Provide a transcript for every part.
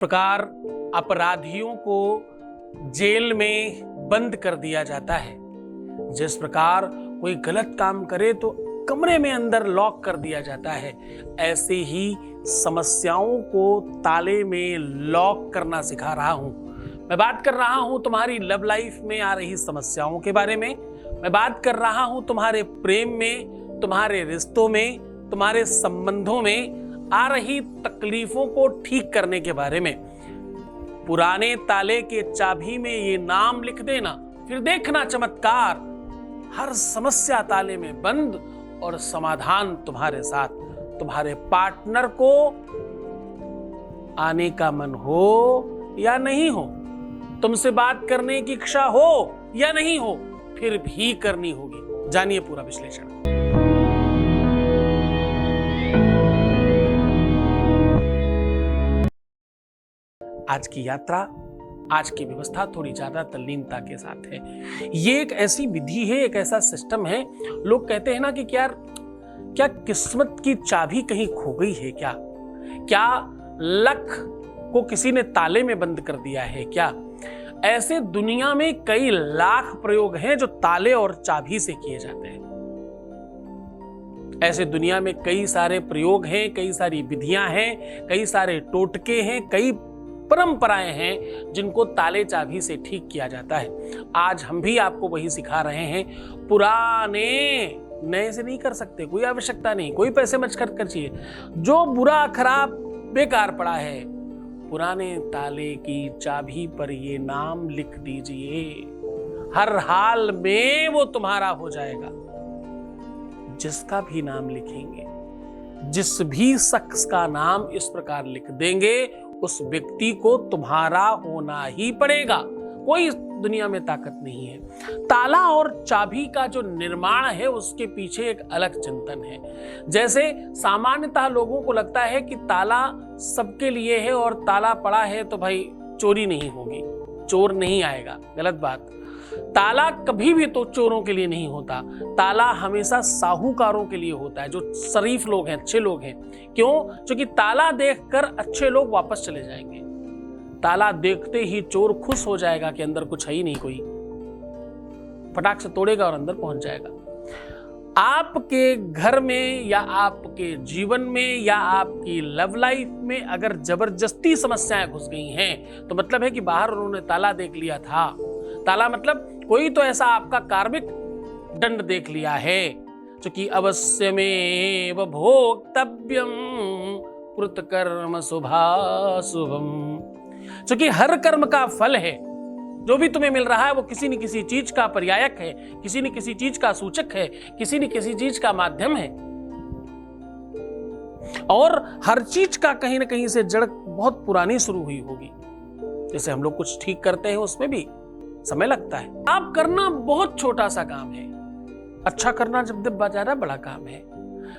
प्रकार अपराधियों को जेल में बंद कर दिया जाता है, जिस प्रकार कोई गलत काम करे तो कमरे में अंदर लॉक कर दिया जाता है, ऐसे ही समस्याओं को ताले में लॉक करना सिखा रहा हूं। मैं बात कर रहा हूं तुम्हारी लव लाइफ में आ रही समस्याओं के बारे में। मैं बात कर रहा हूं तुम्हारे प्रेम में, तुम्हारे रिश्तों में, तुम्हारे संबंधों में आ रही तकलीफों को ठीक करने के बारे में। पुराने ताले के चाबी में ये नाम लिख देना, फिर देखना चमत्कार। हर समस्या ताले में बंद और समाधान तुम्हारे साथ। तुम्हारे पार्टनर को आने का मन हो या नहीं हो, तुमसे बात करने की इच्छा हो या नहीं हो, फिर भी करनी होगी। जानिए पूरा विश्लेषण। आज की यात्रा, आज की व्यवस्था थोड़ी ज्यादा तल्लीनता के साथ है। ये एक ऐसी विधि है, एक ऐसा सिस्टम है। लोग कहते हैं ना कि क्या किस्मत की चाबी कहीं खो गई है क्या? क्या लक को किसी ने ताले में बंद कर दिया है क्या? ऐसे दुनिया में कई लाख प्रयोग हैं जो ताले और चाबी से किए जाते हैं। ऐसे दुनिया में कई सारे प्रयोग हैं, कई सारी विधियां हैं, कई सारे टोटके हैं, कई परंपराएं हैं जिनको ताले चाबी से ठीक किया जाता है। आज हम भी आपको वही सिखा रहे हैं। पुराने नए से नहीं कर सकते, कोई आवश्यकता नहीं, कोई पैसे मच कर चाहिए। जो बुरा खराब बेकार पड़ा है, पुराने ताले की चाबी पर ये नाम लिख दीजिए। हर हाल में वो तुम्हारा हो जाएगा। जिसका भी नाम लिखेंगे, जिस भी शख्स का नाम इस प्रकार लिख देंगे, उस व्यक्ति को तुम्हारा होना ही पड़ेगा। कोई दुनिया में ताकत नहीं है। ताला और चाबी का जो निर्माण है उसके पीछे एक अलग चिंतन है। जैसे सामान्यतः लोगों को लगता है कि ताला सबके लिए है और ताला पड़ा है तो भाई चोरी नहीं होगी, चोर नहीं आएगा। गलत बात। ताला कभी भी तो चोरों के लिए नहीं होता। ताला हमेशा साहूकारों के लिए होता है, जो शरीफ लोग हैं, अच्छे लोग हैं। क्यों? क्योंकि ताला देखकर अच्छे लोग वापस चले जाएंगे। ताला देखते ही चोर खुश हो जाएगा कि अंदर कुछ है ही नहीं कोई, फटाक से तोड़ेगा और अंदर पहुंच जाएगा। आपके घर में या आपके जीवन में या आपकी लव लाइफ में अगर जबरदस्ती समस्याएं घुस गई हैं, तो मतलब है कि बाहर उन्होंने ताला देख लिया था। ताला मतलब कोई तो ऐसा आपका कार्मिक दंड देख लिया है, जो कि अवश्य में भोक्तव्यम कृतकर्म शुभाशुभम, जो कि हर कर्म का फल है। जो भी तुम्हें मिल रहा है वो किसी न किसी चीज का पर्यायक है, किसी न किसी चीज का सूचक है, किसी न किसी चीज का माध्यम है। और हर चीज का कहीं ना कहीं से जड़ बहुत पुरानी शुरू हुई होगी। जैसे हम लोग कुछ ठीक करते हैं, उसमें भी समय लगता है। आप करना बहुत छोटा सा काम है, अच्छा करना जब ज्यादा बड़ा काम है।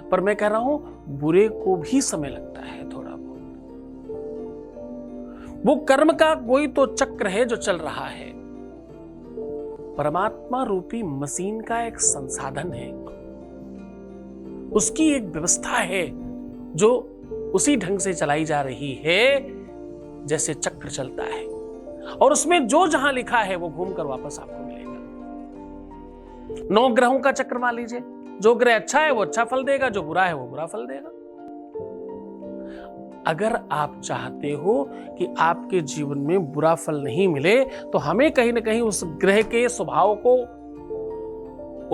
पर मैं कह रहा हूं बुरे को भी समय लगता है थोड़ा बहुत। वो कर्म का कोई तो चक्र है जो चल रहा है। परमात्मा रूपी मशीन का एक संसाधन है, उसकी एक व्यवस्था है जो उसी ढंग से चलाई जा रही है जैसे चक्र चलता है। और उसमें जो जहां लिखा है वो घूमकर वापस आपको मिलेगा। 9 ग्रहों का चक्र मान लीजिए, जो ग्रह अच्छा है वो अच्छा फल देगा, जो बुरा है वो बुरा फल देगा। अगर आप चाहते हो कि आपके जीवन में बुरा फल नहीं मिले, तो हमें कहीं ना कहीं उस ग्रह के स्वभाव को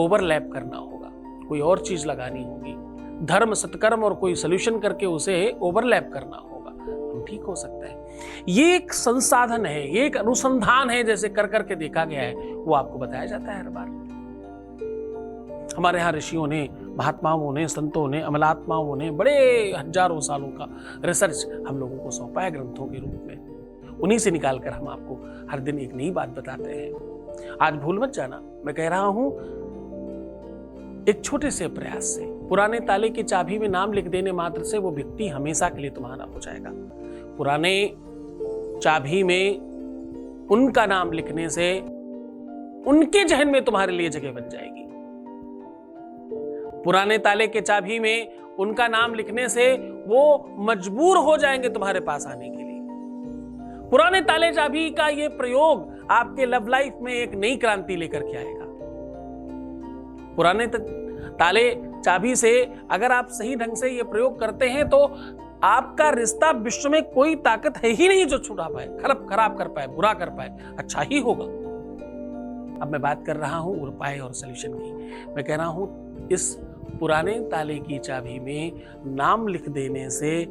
ओवरलैप करना होगा, कोई और चीज लगानी होगी। धर्म सत्कर्म और कोई सोल्यूशन करके उसे ओवरलैप करना होगा, हम ठीक हो सकता है। ये एक संसाधन है, ये एक अनुसंधान है, जैसे कर करके देखा गया है, वो आपको बताया जाता है हर बार। हमारे यहाँ ऋषियों ने, महात्माओं ने, संतों ने, अमलात्माओं ने बड़े हजारों सालों का रिसर्च हम लोगों को सौंपा है ग्रंथों के रूप में। उन्हीं से निकालकर हम आपको हर दिन एक नई बात बताते हैं। आज भूल मत जाना, मैं कह रहा हूं एक छोटे से प्रयास से, पुराने ताले की चाबी में नाम लिख देने मात्र से वो व्यक्ति हमेशा के लिए तुम्हारा हो जाएगा। पुराने चाबी में उनका नाम लिखने से उनके जहन में तुम्हारे लिए जगह बन जाएगी। पुराने ताले के चाबी में उनका नाम लिखने से वो मजबूर हो जाएंगे तुम्हारे पास आने के लिए। पुराने ताले चाबी का ये प्रयोग आपके लव लाइफ में एक नई क्रांति लेकर के आएगा। पुराने ताले चाबी से अगर आप सही ढंग से ये प्रयोग करते हैं तो आपका रिश्ता विश्व में कोई ताकत है ही नहीं जो छुड़ा पाए, खराब कर पाए, बुरा कर पाए, अच्छा ही होगा। अब मैं बात कर रहा हूं उपाय और सॉल्यूशन की। मैं कह रहा हूं इस पुराने ताले की चाबी में नाम लिख देने से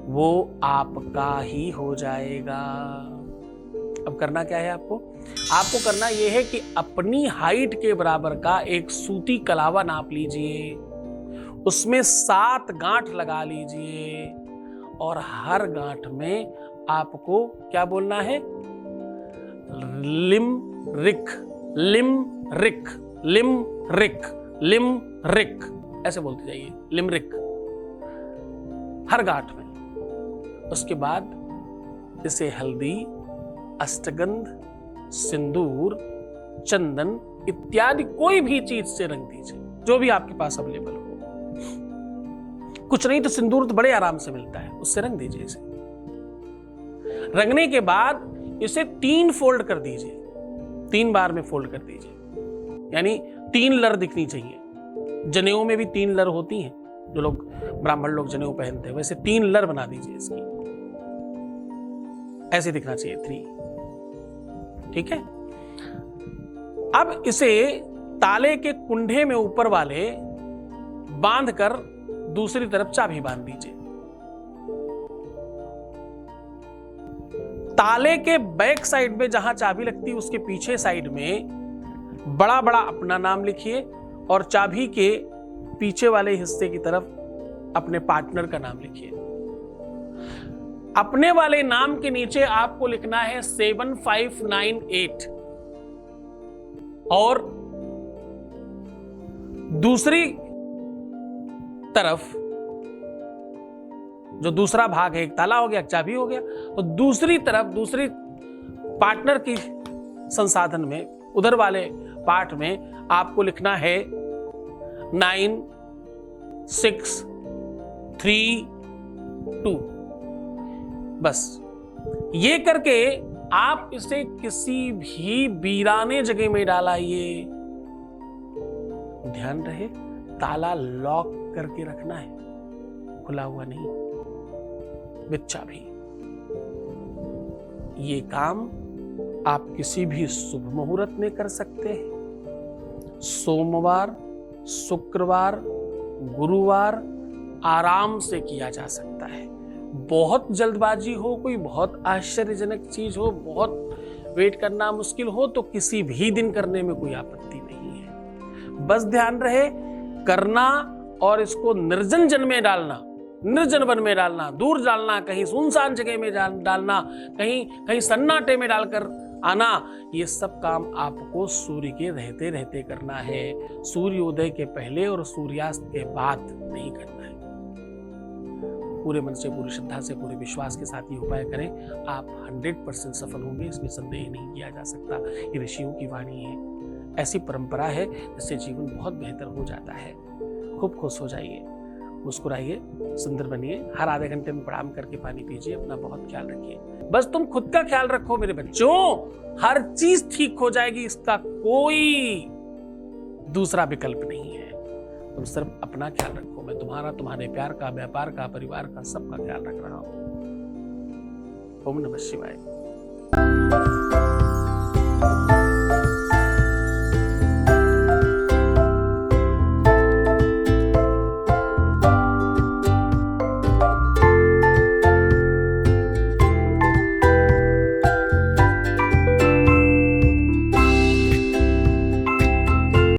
वो आपका ही हो जाएगा। अब करना क्या है आपको करना यह है कि अपनी हाइट के बराबर का एक सूती कलावा नाप लीजिए, उसमें 7 गांठ लगा लीजिए और हर गांठ में आपको क्या बोलना है? लिम रिक, लिम रिक, लिम रिक, लिम रिक, ऐसे बोलते जाइए, लिम रिक हर गांठ में। उसके बाद इसे हल्दी, अष्टगंध, सिंदूर, चंदन इत्यादि कोई भी चीज से रंग दीजिए, जो भी आपके पास अवेलेबल हो। कुछ नहीं तो सिंदूर तो बड़े आराम से मिलता है, उससे रंग दीजिए इसे। रंगने के बाद इसे 3 फोल्ड कर दीजिए, 3 बार में फोल्ड कर दीजिए, यानी 3 लर दिखनी चाहिए। जनेऊ में भी 3 लर होती हैं, जो लोग ब्राह्मण लोग जनेऊ पहनते हैं, वैसे 3 लर बना दीजिए इसकी, ऐसे दिखना चाहिए 3। ठीक है। अब इसे ताले के कुंडे में ऊपर वाले बांधकर दूसरी तरफ चाबी बांध दीजिए। ताले के बैक साइड में जहां चाबी लगती है उसके पीछे साइड में बड़ा बड़ा अपना नाम लिखिए और चाबी के पीछे वाले हिस्से की तरफ अपने पार्टनर का नाम लिखिए। अपने वाले नाम के नीचे आपको लिखना है 7598 और दूसरी तरफ जो दूसरा भाग है, एक ताला हो गया, एक चाबी हो गया, तो दूसरी तरफ दूसरी पार्टनर की संसाधन में उधर वाले पार्ट में आपको लिखना है 9632। बस ये करके आप इसे किसी भी वीराने जगह में डालाइए। ध्यान रहे ताला लॉक करके रखना है, खुला हुआ नहीं, विद चाबी। ये काम आप किसी भी शुभ मुहूर्त में कर सकते हैं। सोमवार, शुक्रवार, गुरुवार आराम से किया जा सकता है। बहुत जल्दबाजी हो, कोई बहुत आश्चर्यजनक चीज हो, बहुत वेट करना मुश्किल हो, तो किसी भी दिन करने में कोई आपत्ति नहीं है। बस ध्यान रहे करना और इसको निर्जन जन में डालना, निर्जन वन में डालना, दूर डालना, कहीं सुनसान जगह में डालना, कहीं सन्नाटे में डालकर आना, ये सब काम आपको सूर्य के रहते रहते करना है। सूर्योदय के पहले और सूर्यास्त के बाद नहीं करना है। पूरे मन से, पूरी श्रद्धा से, पूरे विश्वास के साथ ये उपाय करें, आप 100% सफल होंगे, इसमें संदेह नहीं किया जा सकता। ये ऋषियों की वाणी है, ऐसी परंपरा है जिससे जीवन बहुत बेहतर हो जाता है। खूब खुश हो जाइए, मुस्कुराइए, सुंदर बनिए, हर आधे घंटे में प्रणाम करके पानी पीजिए, अपना बहुत ख्याल रखिए। बस तुम खुद का ख्याल रखो मेरे बच्चों, हर चीज ठीक हो जाएगी, इसका कोई दूसरा विकल्प नहीं है। तुम सिर्फ अपना ख्याल रखो, मैं तुम्हारा, तुम्हारे प्यार का, व्यापार का, परिवार का, सबका ख्याल रख रहा हूं। ओम नमः शिवाय।